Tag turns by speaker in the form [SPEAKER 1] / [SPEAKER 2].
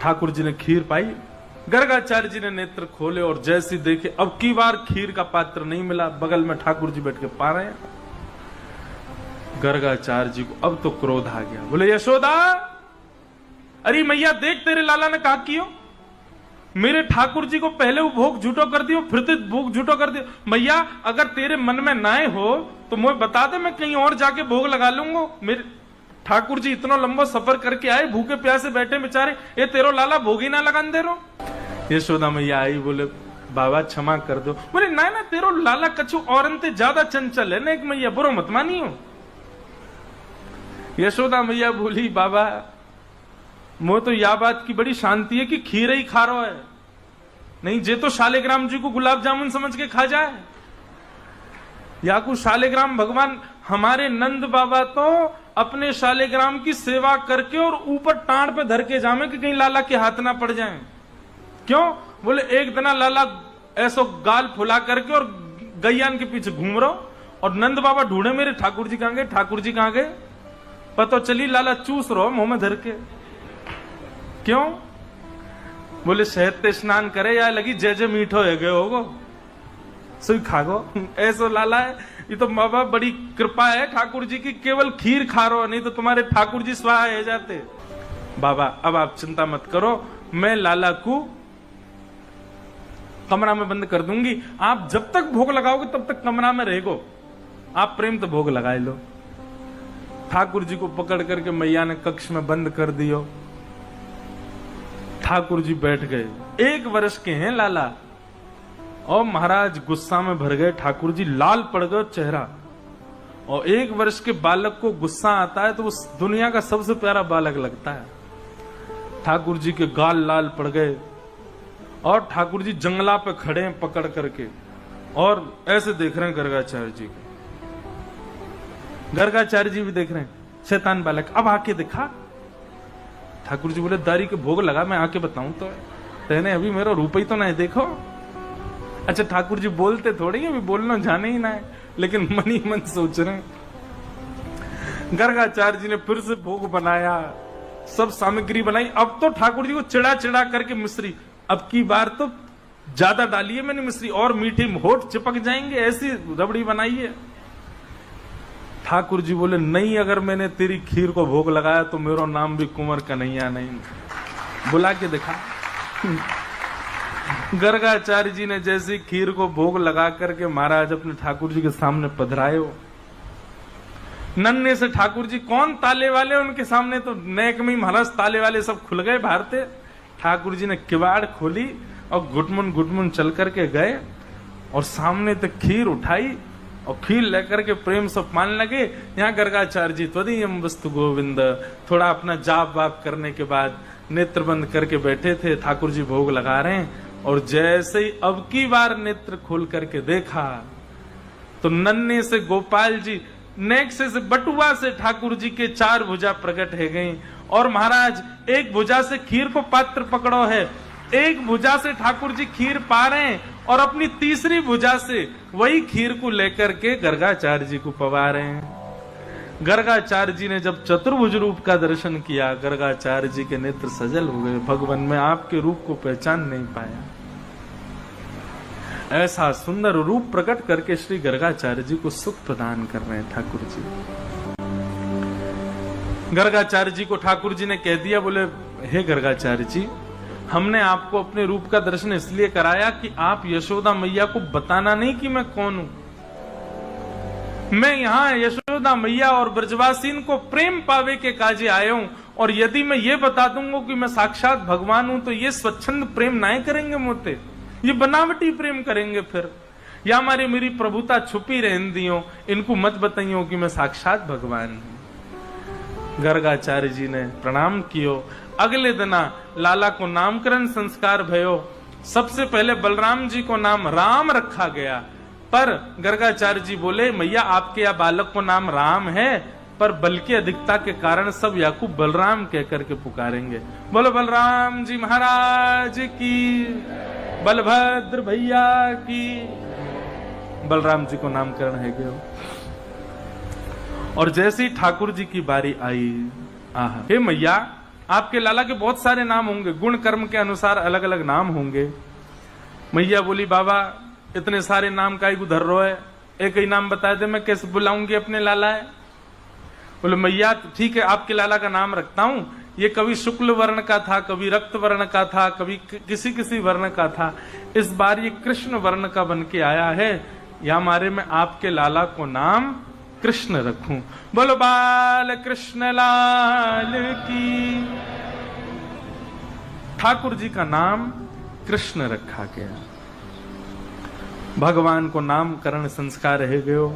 [SPEAKER 1] ठाकुर जी ने खीर पाई, गर्गाचार्य जी ने नेत्र खोले और जैसी देखे अब की बार खीर का पात्र नहीं मिला, बगल में ठाकुर जी बैठ के पा रहे हैं। गर्गाचार्य जी को अब तो क्रोध आ गया, बोले यशोदा, अरे मैया देख तेरे लाला ने कहा कियो, मेरे ठाकुर जी को पहले वो भोग झूठो कर दियो, फिर ते भोग झूठो कर दियो। मैया अगर तेरे मन में नाए हो तो मुझे बता दे, मैं कहीं और जाके भोग लगा लूंगा। मेरे ठाकुर जी इतना लंबा सफर करके आए, भूखे प्यासे बैठे बेचारे, ये तेरो लाला भोग ही ना लगान दे रो। यशोदा मैया आई, बोले बाबा क्षमा कर दो। बोले ना ना, तेरो लाला कछु औरन ते ज्यादा चंचल है ना, एक मैया बुरो मत मानियो। यशोदा मैया बोली बाबा मो तो या बात की बड़ी शांति है कि खीर ही खा रहा है, नहीं जे तो शालिग्राम जी को गुलाब जामुन समझ के खा जाए। या को शालिग्राम भगवान हमारे नंद बाबा तो अपने शालिग्राम की सेवा करके और ऊपर टांड पे धर के जामे कि कहीं लाला के हाथ ना पड़ जाए। क्यों? बोले एक दिन लाला ऐसो गाल फुला करके और गैयान के पीछे घूम रहा और नंद बाबा ढूंढे मेरे ठाकुर जी कहां गए, ठाकुर जी कहां गए, पता चली लाला चूस रहो मुंह में धर के। क्यों? बोले शहद ते स्नान करे या लगी जय जय मीठो है गए होगो सुई खागो। ऐसो लाला है, ये तो बाबा बड़ी कृपा है ठाकुर जी की, केवल खीर खा रहो, नहीं तो तुम्हारे ठाकुर जी स्वाहा है जाते। बाबा अब आप चिंता मत करो, मैं लाला को कमरा में बंद कर दूंगी, आप जब तक भोग लगाओगे तब तक कमरा में रहेगो, आप प्रेम तो भोग लगाए लो। ठाकुर जी को पकड़ करके मैया ने कक्ष में बंद कर दियो। ठाकुर जी बैठ गए, 1 वर्ष के हैं लाला, और महाराज गुस्सा में भर गए। ठाकुर जी लाल पड़ गए चेहरा, और 1 वर्ष के बालक को गुस्सा आता है तो वो दुनिया का सबसे प्यारा बालक लगता है। ठाकुर जी के गाल लाल पड़ गए और ठाकुर जी जंगला पे खड़े हैं पकड़ करके और ऐसे देख रहे हैं गर्गाचार्य जी को। गर्गाचार्य जी भी देख रहे हैं, शैतान बालक अब आके दिखा। ठाकुर जी बोले दारी के भोग लगा, मैं आके बताऊं तो तेने अभी मेरा रूप ही तो नहीं देखो। अच्छा ठाकुर जी बोलते थोड़ी अभी बोलना जाने ही ना है, लेकिन मन ही मन सोच रहे हैं। गर्गाचार्य जी ने फिर से भोग बनाया, सब सामग्री बनाई। अब तो ठाकुर जी को चिड़ा चिड़ा करके मिश्री, अब की बार तो ज्यादा डाली है मैंने मिश्री, और मीठी होठ चिपक जाएंगे, ऐसी रबड़ी बनाई है। ठाकुर जी बोले नहीं, अगर मैंने तेरी खीर को भोग लगाया तो मेरा नाम भी कुंवर कन्हैया नहीं। बुला के दिखा। गर्गाचार्य जी ने जैसी खीर को भोग लगा करके महाराज अपने ठाकुर जी के सामने पधराए हो। नन्हे से ठाकुर जी कौन ताले वाले, उनके सामने तो नेक में महाराज ताले वाले सब खुल गए भारते। ठाकुर जी ने किवाड़ खोली और घुटमुन चल करके गए और सामने तक खीर उठाई और खीर लेकर के प्रेम से पान लगे। यहाँ गर्गाचार्य जी त्वदीयम वस्तु गोविंद, थोड़ा अपना जाप वाप करने के बाद नेत्र बंद करके बैठे थे। ठाकुर जी भोग लगा रहे हैं और जैसे ही अब की बार नेत्र खोल करके देखा तो नन्हे से गोपाल जी नेक से बटुआ से ठाकुर जी के 4 भुजा प्रकट है गई और महाराज एक भुजा से खीर को पात्र पकड़ो है, एक भुजा से ठाकुर जी खीर पा रहे हैं और अपनी तीसरी भुजा से वही खीर को लेकर के गर्गाचार्य जी को पवा रहे हैं। गर्गाचार्य जी ने जब चतुर्भुज रूप का दर्शन किया, गर्गाचार्य जी के नेत्र सजल हो गए, भगवान में आपके रूप को पहचान नहीं पाया। ऐसा सुंदर रूप प्रकट करके श्री गर्गाचार्य जी को सुख प्रदान कर रहे हैं ठाकुर जी। गर्गाचार्य जी को ठाकुर जी ने कह दिया, बोले हे गर्गाचार्य जी, हमने आपको अपने रूप का दर्शन इसलिए कराया कि आप यशोदा मैया को बताना नहीं कि मैं कौन हूं। मैं यहाँ यशोदा मैया और ब्रजवासीन को प्रेम पावे के काजे आया हूं, और यदि मैं ये बता दूंगा कि मैं साक्षात भगवान हूं तो ये स्वच्छंद प्रेम नहीं करेंगे मोते, ये बनावटी प्रेम करेंगे। फिर या हमारी मेरी प्रभुता छुपी रहन दियो, इनको मत बताइयो कि मैं साक्षात भगवान हूं। गर्गाचार्य जी ने प्रणाम कियो। अगले दिना लाला को नामकरण संस्कार भयो। सबसे पहले बलराम जी को नाम राम रखा गया, पर गर्गाचार्य जी बोले मैया आपके या बालक को नाम राम है, पर बल की अधिकता के कारण सब याकूब बलराम कह करके पुकारेंगे। बोलो बलराम जी महाराज की, बलभद्र भैया की। बलराम जी को नामकरण है गयो। और जैसे ही ठाकुर जी की बारी आई, हे मैया आपके लाला के बहुत सारे नाम होंगे, गुण कर्म के अनुसार अलग अलग नाम होंगे। मैया बोली बाबा इतने सारे नाम का उधर रो है, एक ही नाम बता दे, मैं कैसे बुलाऊंगी अपने लाला है। बोले मैया ठीक है आपके लाला का नाम रखता हूं, ये कभी शुक्ल वर्ण का था, कभी रक्त वर्ण का था, कभी किसी किसी वर्ण का था, इस बार ये कृष्ण वर्ण का बन के आया है, या मारे मैं आपके लाला को नाम कृष्ण रखूं। बोलो बाल कृष्ण लाल की। ठाकुर जी का नाम कृष्ण रखा गया। भगवान को नामकरण संस्कार रह गयो।